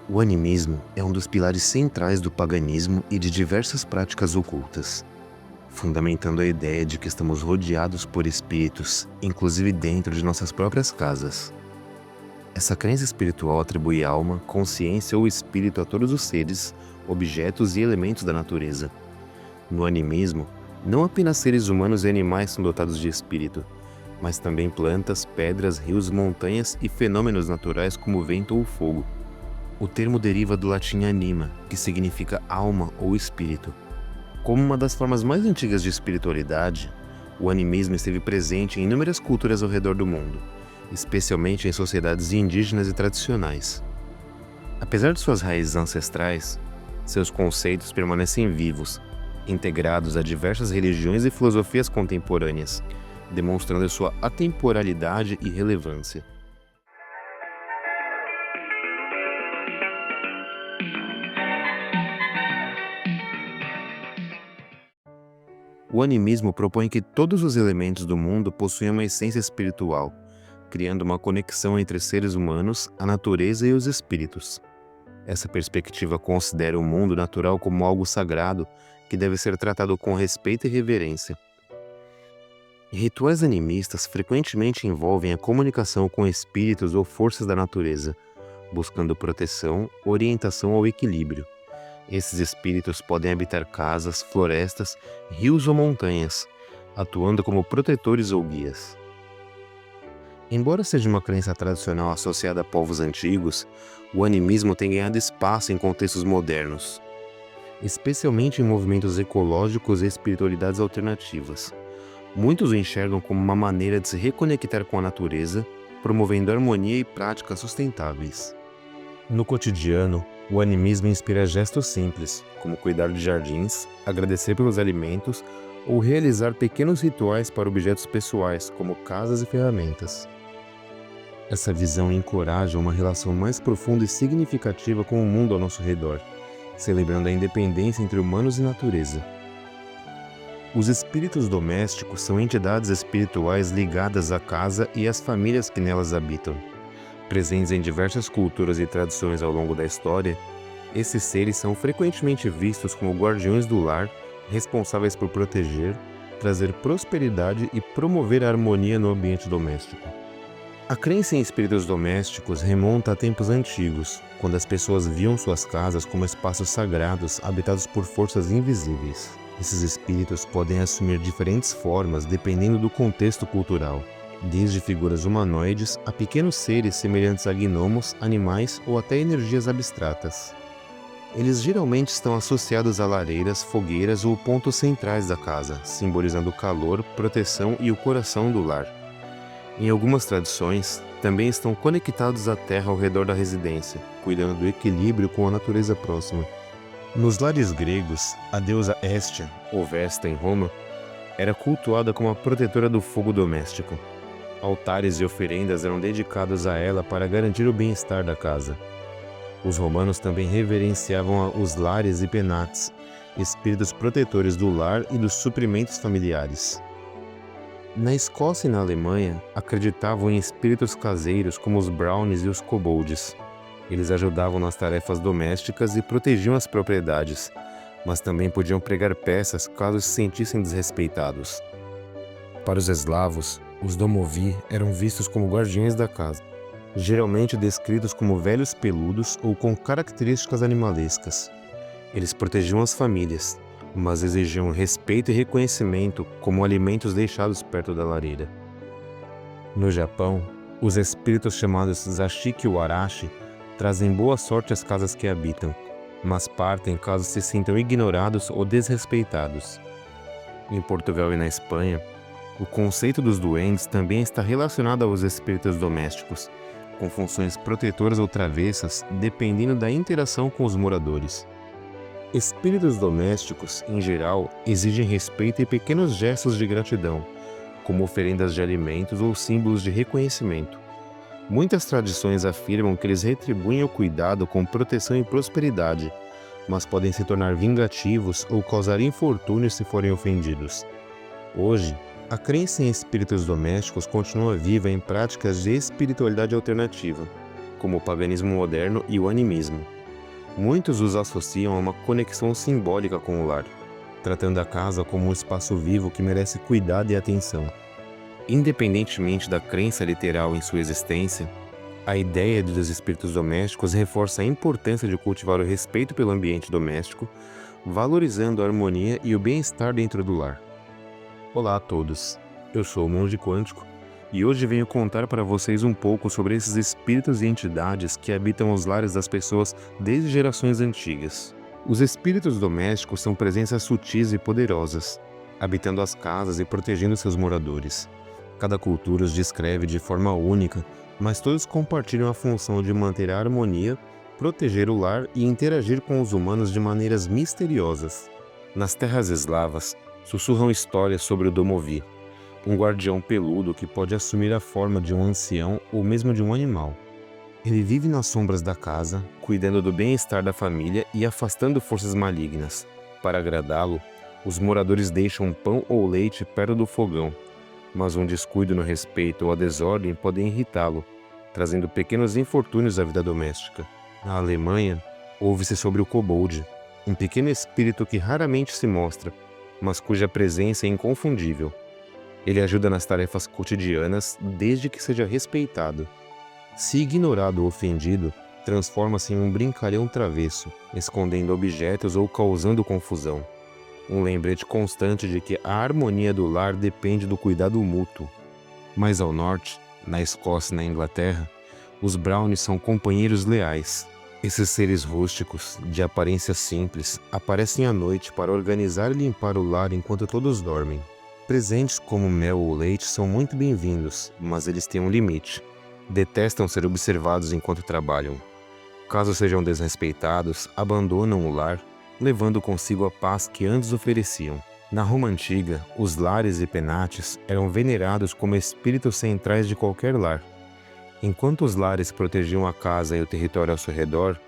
O animismo é um dos pilares centrais do paganismo e de diversas práticas ocultas, fundamentando a ideia de que estamos rodeados por espíritos, inclusive dentro de nossas próprias casas. Essa crença espiritual atribui alma, consciência ou espírito a todos os seres, objetos e elementos da natureza. No animismo, não apenas seres humanos e animais são dotados de espírito, mas também plantas, pedras, rios, montanhas e fenômenos naturais como o vento ou o fogo. O termo deriva do latim anima, que significa alma ou espírito. Como uma das formas mais antigas de espiritualidade, o animismo esteve presente em inúmeras culturas ao redor do mundo, especialmente em sociedades indígenas e tradicionais. Apesar de suas raízes ancestrais, seus conceitos permanecem vivos, integrados a diversas religiões e filosofias contemporâneas, demonstrando sua atemporalidade e relevância. O animismo propõe que todos os elementos do mundo possuem uma essência espiritual, criando uma conexão entre seres humanos, a natureza e os espíritos. Essa perspectiva considera o mundo natural como algo sagrado que deve ser tratado com respeito e reverência. Rituais animistas frequentemente envolvem a comunicação com espíritos ou forças da natureza, buscando proteção, orientação ou equilíbrio. Esses espíritos podem habitar casas, florestas, rios ou montanhas, atuando como protetores ou guias. Embora seja uma crença tradicional associada a povos antigos, o animismo tem ganhado espaço em contextos modernos, especialmente em movimentos ecológicos e espiritualidades alternativas. Muitos o enxergam como uma maneira de se reconectar com a natureza, promovendo harmonia e práticas sustentáveis. No cotidiano, o animismo inspira gestos simples, como cuidar de jardins, agradecer pelos alimentos ou realizar pequenos rituais para objetos pessoais, como casas e ferramentas. Essa visão encoraja uma relação mais profunda e significativa com o mundo ao nosso redor, celebrando a independência entre humanos e natureza. Os espíritos domésticos são entidades espirituais ligadas à casa e às famílias que nelas habitam. Presentes em diversas culturas e tradições ao longo da história, esses seres são frequentemente vistos como guardiões do lar, responsáveis por proteger, trazer prosperidade e promover a harmonia no ambiente doméstico. A crença em espíritos domésticos remonta a tempos antigos, quando as pessoas viam suas casas como espaços sagrados habitados por forças invisíveis. Esses espíritos podem assumir diferentes formas dependendo do contexto cultural, desde figuras humanoides a pequenos seres semelhantes a gnomos, animais ou até energias abstratas. Eles geralmente estão associados a lareiras, fogueiras ou pontos centrais da casa, simbolizando calor, proteção e o coração do lar. Em algumas tradições, também estão conectados à terra ao redor da residência, cuidando do equilíbrio com a natureza próxima. Nos lares gregos, a deusa Hestia, ou Vesta em Roma, era cultuada como a protetora do fogo doméstico. Altares e oferendas eram dedicados a ela para garantir o bem-estar da casa. Os romanos também reverenciavam os lares e penates, espíritos protetores do lar e dos suprimentos familiares. Na Escócia e na Alemanha, acreditavam em espíritos caseiros como os brownies e os kobolds. Eles ajudavam nas tarefas domésticas e protegiam as propriedades, mas também podiam pregar peças caso se sentissem desrespeitados. Para os eslavos, os domovi eram vistos como guardiões da casa, geralmente descritos como velhos peludos ou com características animalescas. Eles protegiam as famílias, mas exigiam respeito e reconhecimento como alimentos deixados perto da lareira. No Japão, os espíritos chamados Zashiki ou Arashi trazem boa sorte às casas que habitam, mas partem caso se sintam ignorados ou desrespeitados. Em Portugal e na Espanha, o conceito dos duendes também está relacionado aos espíritos domésticos, com funções protetoras ou travessas, dependendo da interação com os moradores. Espíritos domésticos, em geral, exigem respeito e pequenos gestos de gratidão, como oferendas de alimentos ou símbolos de reconhecimento. Muitas tradições afirmam que eles retribuem o cuidado com proteção e prosperidade, mas podem se tornar vingativos ou causar infortúnios se forem ofendidos. Hoje, a crença em espíritos domésticos continua viva em práticas de espiritualidade alternativa, como o paganismo moderno e o animismo. Muitos os associam a uma conexão simbólica com o lar, tratando a casa como um espaço vivo que merece cuidado e atenção. Independentemente da crença literal em sua existência, a ideia dos espíritos domésticos reforça a importância de cultivar o respeito pelo ambiente doméstico, valorizando a harmonia e o bem-estar dentro do lar. Olá a todos, eu sou o Monge Quântico e hoje venho contar para vocês um pouco sobre esses espíritos e entidades que habitam os lares das pessoas desde gerações antigas. Os espíritos domésticos são presenças sutis e poderosas, habitando as casas e protegendo seus moradores. Cada cultura os descreve de forma única, mas todos compartilham a função de manter a harmonia, proteger o lar e interagir com os humanos de maneiras misteriosas. Nas terras eslavas, sussurram histórias sobre o Domovi, um guardião peludo que pode assumir a forma de um ancião ou mesmo de um animal. Ele vive nas sombras da casa, cuidando do bem-estar da família e afastando forças malignas. Para agradá-lo, os moradores deixam pão ou leite perto do fogão, mas um descuido no respeito ou a desordem podem irritá-lo, trazendo pequenos infortúnios à vida doméstica. Na Alemanha, ouve-se sobre o kobold, um pequeno espírito que raramente se mostra, mas cuja presença é inconfundível. Ele ajuda nas tarefas cotidianas desde que seja respeitado. Se ignorado ou ofendido, transforma-se em um brincalhão travesso, escondendo objetos ou causando confusão. Um lembrete constante de que a harmonia do lar depende do cuidado mútuo. Mais ao norte, na Escócia e na Inglaterra, os brownies são companheiros leais. Esses seres rústicos, de aparência simples, aparecem à noite para organizar e limpar o lar enquanto todos dormem. Presentes como mel ou leite são muito bem-vindos, mas eles têm um limite. Detestam ser observados enquanto trabalham. Caso sejam desrespeitados, abandonam o lar, levando consigo a paz que antes ofereciam. Na Roma Antiga, os lares e penates eram venerados como espíritos centrais de qualquer lar. Enquanto os lares protegiam a casa e o território ao seu redor,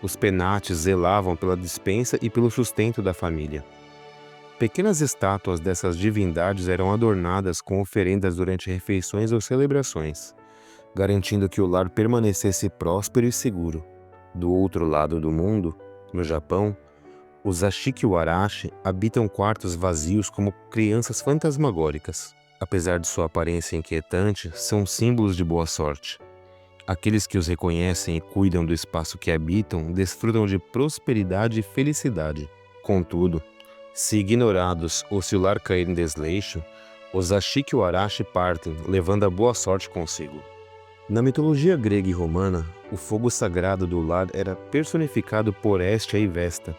os penates zelavam pela despensa e pelo sustento da família. Pequenas estátuas dessas divindades eram adornadas com oferendas durante refeições ou celebrações, garantindo que o lar permanecesse próspero e seguro. Do outro lado do mundo, no Japão, os Ashikiwarashi habitam quartos vazios como crianças fantasmagóricas. Apesar de sua aparência inquietante, são símbolos de boa sorte. Aqueles que os reconhecem e cuidam do espaço que habitam desfrutam de prosperidade e felicidade. Contudo, se ignorados ou se o lar cair em desleixo, os Ashikiwarashi partem, levando a boa sorte consigo. Na mitologia grega e romana, o fogo sagrado do lar era personificado por Hestia e Vesta,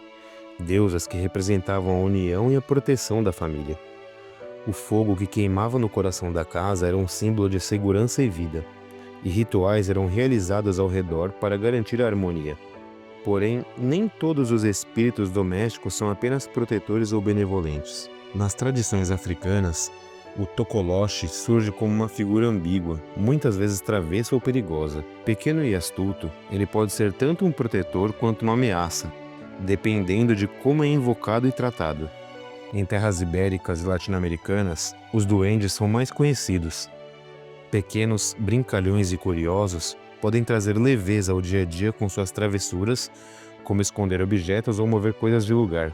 deusas que representavam a união e a proteção da família. O fogo que queimava no coração da casa era um símbolo de segurança e vida, e rituais eram realizados ao redor para garantir a harmonia. Porém, nem todos os espíritos domésticos são apenas protetores ou benevolentes. Nas tradições africanas, o Tokoloshi surge como uma figura ambígua, muitas vezes travessa ou perigosa. Pequeno e astuto, ele pode ser tanto um protetor quanto uma ameaça, dependendo de como é invocado e tratado. Em terras ibéricas e latino-americanas, os duendes são mais conhecidos. Pequenos, brincalhões e curiosos podem trazer leveza ao dia a dia com suas travessuras, como esconder objetos ou mover coisas de lugar.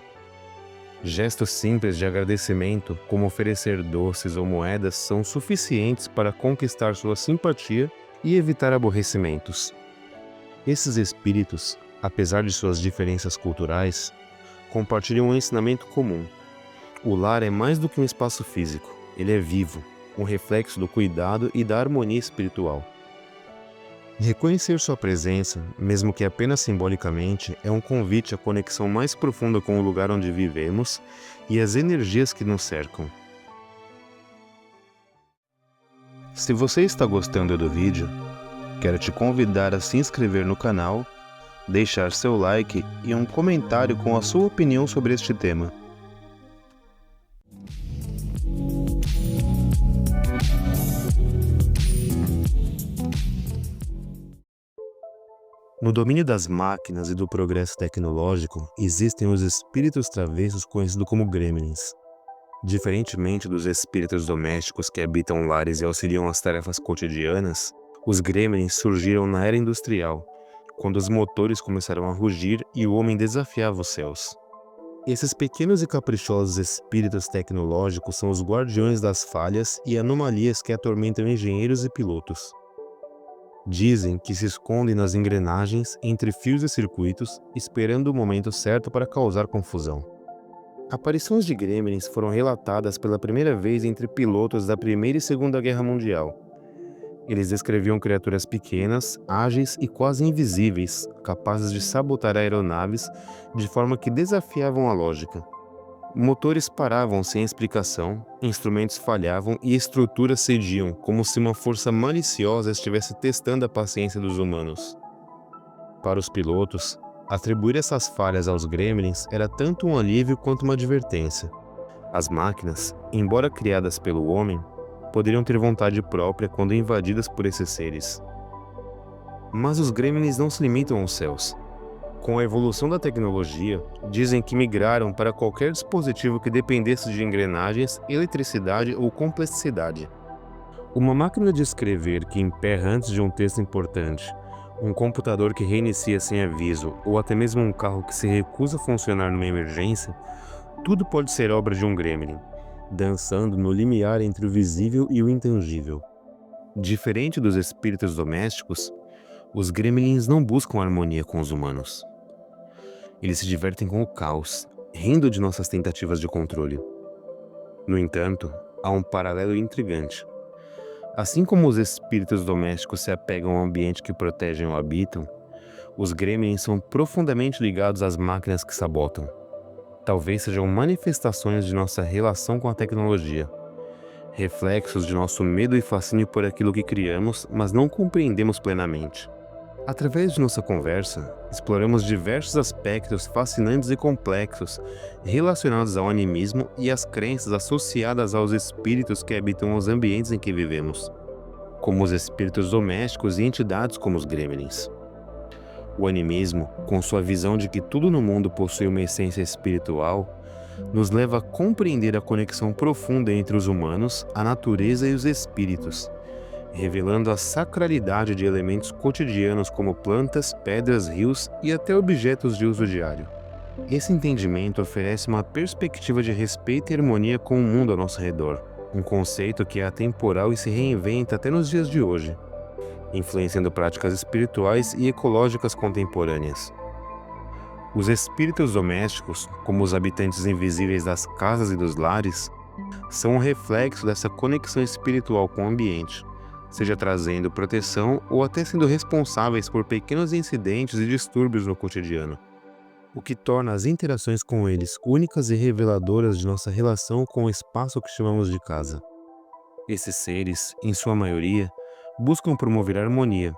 Gestos simples de agradecimento, como oferecer doces ou moedas, são suficientes para conquistar sua simpatia e evitar aborrecimentos. Esses espíritos, apesar de suas diferenças culturais, compartilham um ensinamento comum. O lar é mais do que um espaço físico, ele é vivo, um reflexo do cuidado e da harmonia espiritual. Reconhecer sua presença, mesmo que apenas simbolicamente, é um convite à conexão mais profunda com o lugar onde vivemos e as energias que nos cercam. Se você está gostando do vídeo, quero te convidar a se inscrever no canal, deixar seu like e um comentário com a sua opinião sobre este tema. No domínio das máquinas e do progresso tecnológico, existem os espíritos travessos conhecidos como gremlins. Diferentemente dos espíritos domésticos que habitam lares e auxiliam as tarefas cotidianas, os gremlins surgiram na era industrial, quando os motores começaram a rugir e o homem desafiava os céus. Esses pequenos e caprichosos espíritos tecnológicos são os guardiões das falhas e anomalias que atormentam engenheiros e pilotos. Dizem que se escondem nas engrenagens, entre fios e circuitos, esperando o momento certo para causar confusão. Aparições de gremlins foram relatadas pela primeira vez entre pilotos da Primeira e Segunda Guerra Mundial. Eles descreviam criaturas pequenas, ágeis e quase invisíveis, capazes de sabotar aeronaves de forma que desafiavam a lógica. Motores paravam sem explicação, instrumentos falhavam e estruturas cediam, como se uma força maliciosa estivesse testando a paciência dos humanos. Para os pilotos, atribuir essas falhas aos gremlins era tanto um alívio quanto uma advertência. As máquinas, embora criadas pelo homem, poderiam ter vontade própria quando invadidas por esses seres. Mas os gremlins não se limitam aos céus. Com a evolução da tecnologia, dizem que migraram para qualquer dispositivo que dependesse de engrenagens, eletricidade ou complexidade. Uma máquina de escrever que emperra antes de um texto importante, um computador que reinicia sem aviso ou até mesmo um carro que se recusa a funcionar numa emergência, tudo pode ser obra de um gremlin, dançando no limiar entre o visível e o intangível. Diferente dos espíritos domésticos, os gremlins não buscam harmonia com os humanos. Eles se divertem com o caos, rindo de nossas tentativas de controle. No entanto, há um paralelo intrigante. Assim como os espíritos domésticos se apegam ao ambiente que protegem ou habitam, os gremlins são profundamente ligados às máquinas que sabotam. Talvez sejam manifestações de nossa relação com a tecnologia, reflexos de nosso medo e fascínio por aquilo que criamos, mas não compreendemos plenamente. Através de nossa conversa, exploramos diversos aspectos fascinantes e complexos relacionados ao animismo e às crenças associadas aos espíritos que habitam os ambientes em que vivemos, como os espíritos domésticos e entidades como os gremlins. O animismo, com sua visão de que tudo no mundo possui uma essência espiritual, nos leva a compreender a conexão profunda entre os humanos, a natureza e os espíritos, revelando a sacralidade de elementos cotidianos como plantas, pedras, rios e até objetos de uso diário. Esse entendimento oferece uma perspectiva de respeito e harmonia com o mundo ao nosso redor, um conceito que é atemporal e se reinventa até nos dias de hoje, influenciando práticas espirituais e ecológicas contemporâneas. Os espíritos domésticos, como os habitantes invisíveis das casas e dos lares, são um reflexo dessa conexão espiritual com o ambiente, seja trazendo proteção ou até sendo responsáveis por pequenos incidentes e distúrbios no cotidiano, o que torna as interações com eles únicas e reveladoras de nossa relação com o espaço que chamamos de casa. Esses seres, em sua maioria, buscam promover harmonia,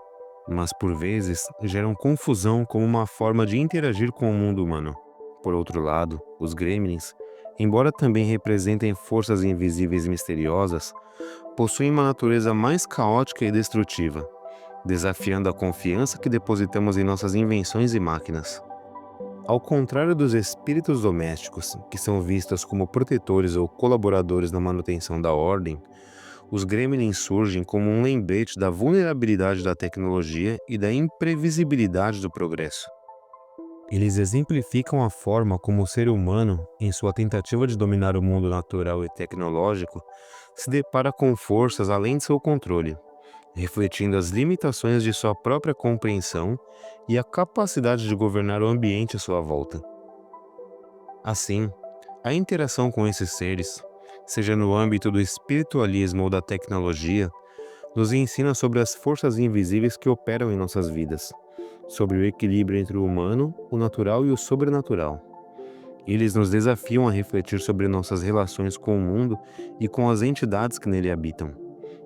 mas por vezes geram confusão como uma forma de interagir com o mundo humano. Por outro lado, os gremlins, embora também representem forças invisíveis e misteriosas, possuem uma natureza mais caótica e destrutiva, desafiando a confiança que depositamos em nossas invenções e máquinas. Ao contrário dos espíritos domésticos, que são vistos como protetores ou colaboradores na manutenção da ordem, os gremlins surgem como um lembrete da vulnerabilidade da tecnologia e da imprevisibilidade do progresso. Eles exemplificam a forma como o ser humano, em sua tentativa de dominar o mundo natural e tecnológico, se depara com forças além de seu controle, refletindo as limitações de sua própria compreensão e a capacidade de governar o ambiente à sua volta. Assim, a interação com esses seres, seja no âmbito do espiritualismo ou da tecnologia, nos ensina sobre as forças invisíveis que operam em nossas vidas, sobre o equilíbrio entre o humano, o natural e o sobrenatural. Eles nos desafiam a refletir sobre nossas relações com o mundo e com as entidades que nele habitam,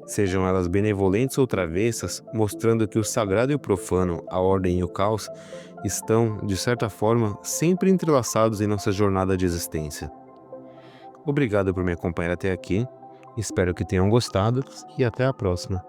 sejam elas benevolentes ou travessas, mostrando que o sagrado e o profano, a ordem e o caos, estão, de certa forma, sempre entrelaçados em nossa jornada de existência. Obrigado por me acompanhar até aqui, espero que tenham gostado e até a próxima.